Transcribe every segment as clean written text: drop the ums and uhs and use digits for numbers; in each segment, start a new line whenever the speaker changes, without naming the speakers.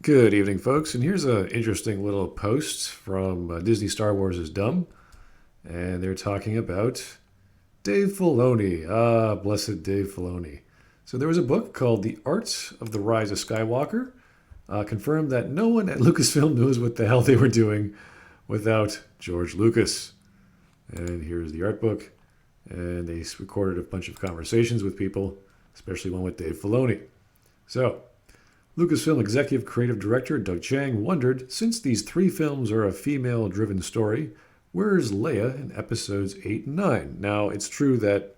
Good evening, folks. And here's an interesting little post from Disney Star Wars is Dumb. And they're talking about Dave Filoni. Ah, blessed Dave Filoni. So there was a book called The Art of the Rise of Skywalker. Confirmed that no one at Lucasfilm knows what the hell they were doing without George Lucas. And here's the art book. And they recorded a bunch of conversations with people, especially one with Dave Filoni. So, Lucasfilm Executive Creative Director Doug Chiang wondered, since these three films are a female-driven story, where's Leia in episodes 8 and 9? Now, it's true that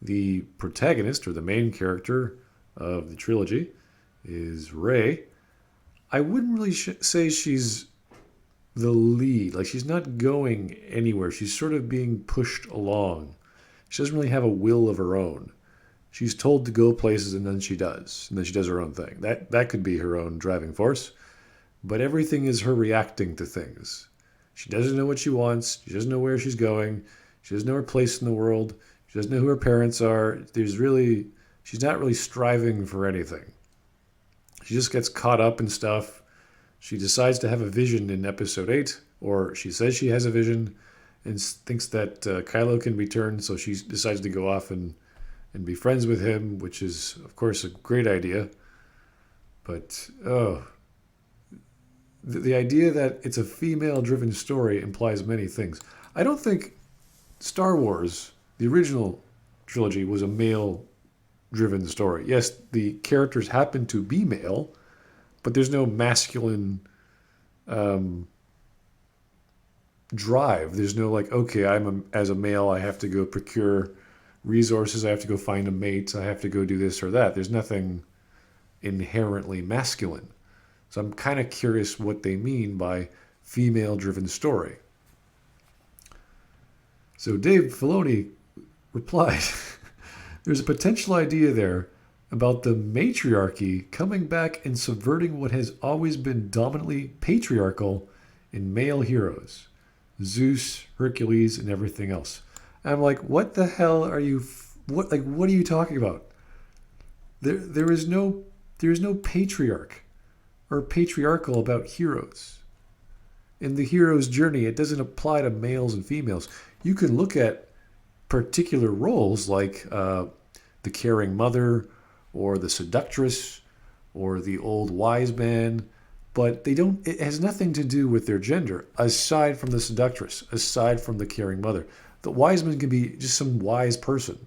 the protagonist, or the main character of the trilogy, is Rey. I wouldn't really say she's the lead. Like, she's not going anywhere. She's sort of being pushed along. She doesn't really have a will of her own. She's told to go places and then she does. And then she does her own thing. That could be her own driving force. But everything is her reacting to things. She doesn't know what she wants. She doesn't know where she's going. She doesn't know her place in the world. She doesn't know who her parents are. She's not really striving for anything. She just gets caught up in stuff. She decides to have a vision in episode 8, or she says she has a vision and thinks that Kylo can return, so she decides to go off and be friends with him, which is, of course, a great idea. But, the idea that it's a female-driven story implies many things. I don't think Star Wars, the original trilogy, was a male-driven story. Yes, the characters happen to be male, but there's no masculine drive. There's no okay, as a male, I have to go procure resources, I have to go find a mate, I have to go do this or that. There's nothing inherently masculine. So I'm kind of curious what they mean by female-driven story. So Dave Filoni replied, there's a potential idea there about the matriarchy coming back and subverting what has always been dominantly patriarchal in male heroes. Zeus, Hercules, and everything else. I'm like, what the hell are you? What are you talking about? There is no patriarch or patriarchal about heroes. In the hero's journey, it doesn't apply to males and females. You can look at particular roles like the caring mother, or the seductress, or the old wise man, but they don't. It has nothing to do with their gender, aside from the seductress, aside from the caring mother. The wise man can be just some wise person.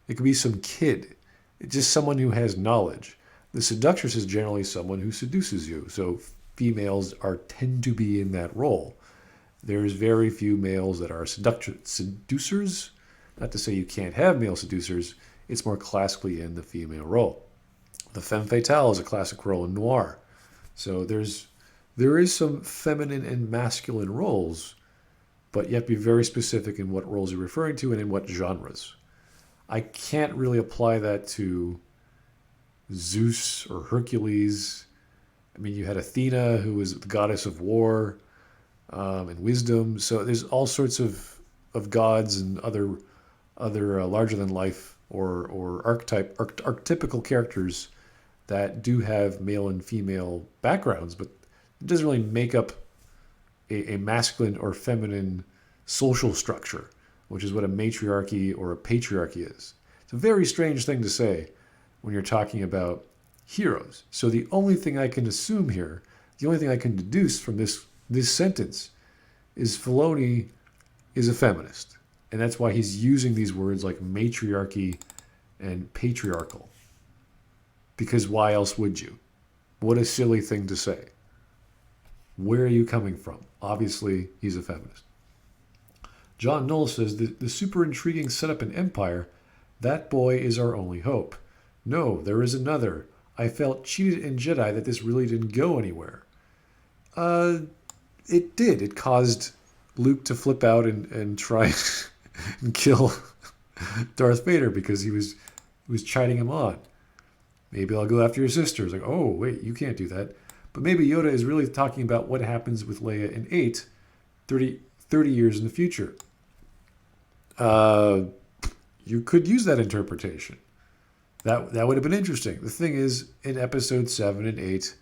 It could be some kid. It's just someone who has knowledge. The seductress is generally someone who seduces you. So females tend to be in that role. There's very few males that are seducers. Not to say you can't have male seducers. It's more classically in the female role. The femme fatale is a classic role in noir. So there is some feminine and masculine roles, but you have to be very specific in what roles you're referring to and in what genres. I can't really apply that to Zeus or Hercules. I mean, you had Athena, who was the goddess of war and wisdom. So there's all sorts of gods and other larger than life or archetypical characters that do have male and female backgrounds, but it doesn't really make up a masculine or feminine social structure, which is what a matriarchy or a patriarchy is. It's a very strange thing to say when you're talking about heroes. So the only thing I can assume here, the only thing I can deduce from this sentence is Filoni is a feminist. And that's why he's using these words like matriarchy and patriarchal. Because why else would you? What a silly thing to say. Where are you coming from? Obviously, he's a feminist. John Knoll says, the super intriguing setup in Empire, that boy is our only hope. No, there is another. I felt cheated in Jedi that this really didn't go anywhere. It did. It caused Luke to flip out and try and kill Darth Vader because he was chiding him on. Maybe I'll go after your sister. It's like, oh, wait, you can't do that. But maybe Yoda is really talking about what happens with Leia in 8, 30 years in the future. You could use that interpretation. That would have been interesting. The thing is, in episode 7 and 8,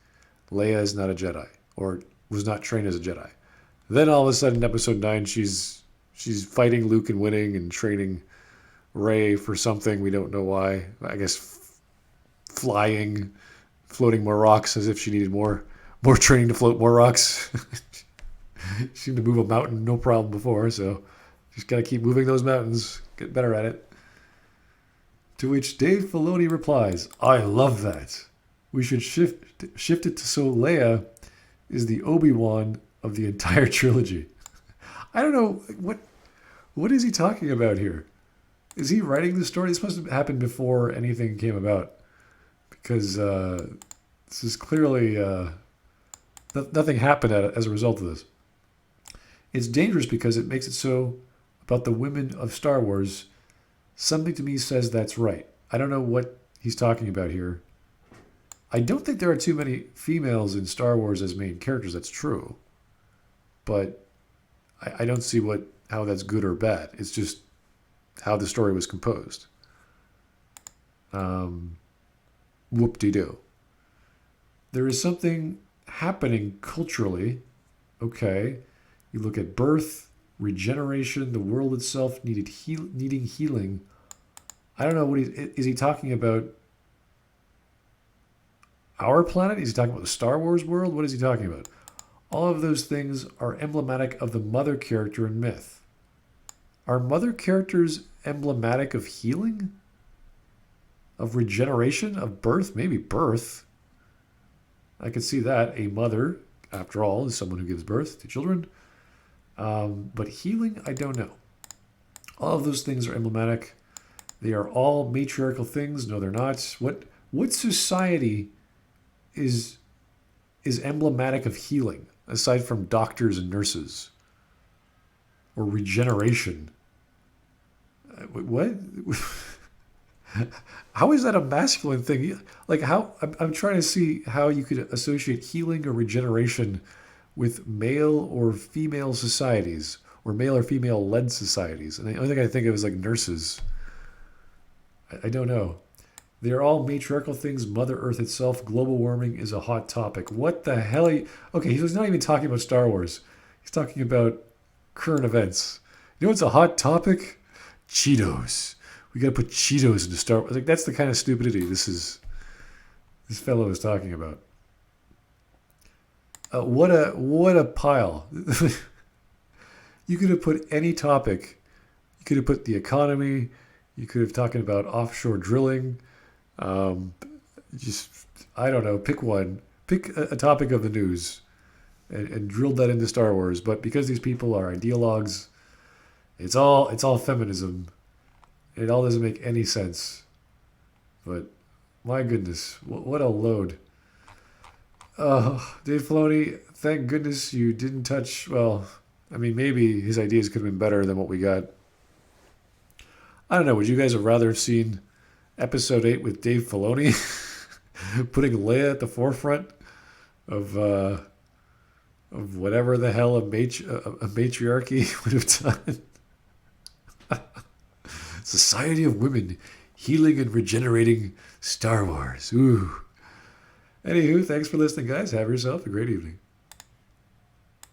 Leia is not a Jedi, or was not trained as a Jedi. Then all of a sudden, in Episode 9, she's fighting Luke and winning and training Rey for something we don't know why. I guess floating more rocks, as if she needed more training to float more rocks. She seemed to move a mountain no problem before, so just gotta keep moving those mountains, get better at it. To which Dave Filoni replies, "I love that. We should shift it to so Leia is the Obi-Wan of the entire trilogy." I don't know what is he talking about here. Is he writing the story? This must have happened before anything came about, because this is clearly nothing happened as a result of this. It's dangerous because it makes it so about the women of Star Wars. Something to me says that's right. I don't know what he's talking about here. I don't think there are too many females in Star Wars as main characters. That's true. But I don't see how that's good or bad. It's just how the story was composed. Whoop-de-doo. There is something happening culturally. Okay. You look at birth, regeneration, the world itself needing healing. I don't know, is he talking about our planet? Is he talking about the Star Wars world? What is he talking about? All of those things are emblematic of the mother character in myth. Are mother characters emblematic of healing? Of regeneration? Of birth? Maybe birth. I could see that. A mother, after all, is someone who gives birth to children. But healing, I don't know. All of those things are emblematic. They are all matriarchal things. No, they're not. What society is emblematic of healing, aside from doctors and nurses? Or regeneration? What? How is that a masculine thing? Like, how? I'm trying to see how you could associate healing or regeneration with male or female societies, or male or female led societies. And the only thing I think of is like nurses. I don't know. They're all matriarchal things. Mother Earth itself, global warming is a hot topic. What the hell? Okay, he's not even talking about Star Wars. He's talking about current events. You know what's a hot topic? Cheetos. We got to put Cheetos into Star Wars. Like, that's the kind of stupidity this fellow is talking about. What a pile. You could have put any topic. You could have put the economy. You could have talking about offshore drilling. Just, I don't know, pick one. Pick a topic of the news and drill that into Star Wars. But because these people are ideologues, it's all feminism. It all doesn't make any sense. But my goodness, what a load. Dave Filoni, thank goodness you didn't touch, well, I mean, maybe his ideas could have been better than what we got. I don't know, would you guys have rather seen Episode 8 with Dave Filoni putting Leia at the forefront of whatever the hell a matriarchy would have done? Society of Women, healing and regenerating Star Wars. Ooh. Anywho, thanks for listening, guys. Have yourself a great evening.